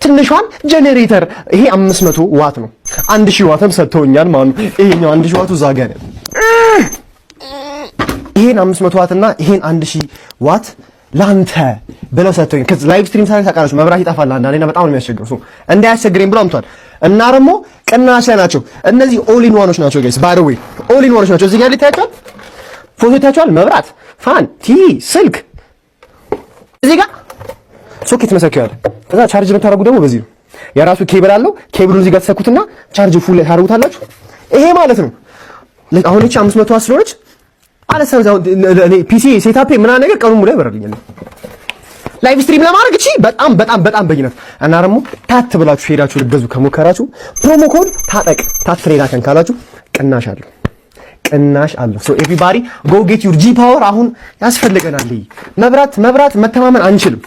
ትንሿን ጄኔሬተር ይሄ 500 ዋት ነው። 1000 ዋትም ሰጥተውኛል ማለት ነው። ይሄኛው 1000 ዋቱ እዛ ጋር ነው። ይሄን 500 ዋት እና ይሄን 1000 ዋት ላንተ ብለው ሰጥተውኝ ከዚህ ላይቭ ስትሪም ሳይሆን ታውቃላችሁ መብራት ይጠፋል አንዳንዴና በጣም ነው የሚያስቸግረው። ሶ እንዳያስቸግረኝ ብሎ አምጥቷል። እና ደግሞ ቅናሽ ላይ ናቸው እነዚህ ኦል ኢን ዋኖች ናቸው ጋይስ። ባይ ዘ ዌይ ኦል ኢን ዋኖች ናቸው። እዚህ ጋር ልታያቸዋል፣ ፎቶ ይታያቸዋል፣ መብራት፣ ፋን፣ ቲቪ፣ ስልክ እዚህ ጋር ሶኬት መሰኪያ አለ። ከዛ ቻርጅ የምታደርጉ ደግሞ በዚህ ነው። የራሱ ኬብል አለው። ኬብሉን እዚህ ጋር ተሰኩትና ቻርጅ ፉል ላይ ታደርጉታላችሁ። ይሄ ማለት ነው አሁን እቺ 500 ዋት ስለሆነች አለሰው ፒሲ ሴታፕ ምናምን ነገር ቀኑን ሙሉ ያበራልኛል ላይቭ ስትሪም ለማድረግ። እቺ በጣም በይነት እና ደግሞ ታት ብላችሁ ሄዳችሁ ልገዙ ከሞከራችሁ ፕሮሞ ኮድ ታጠቅ ታትሬዳከን ካላችሁ ቅናሽ አለው። ሶ ኤቭሪባዲ ጎ ጌት ዩር ጂ ፓወር። አሁን ያስፈልገናል። መብራት መተማመን አንችልም።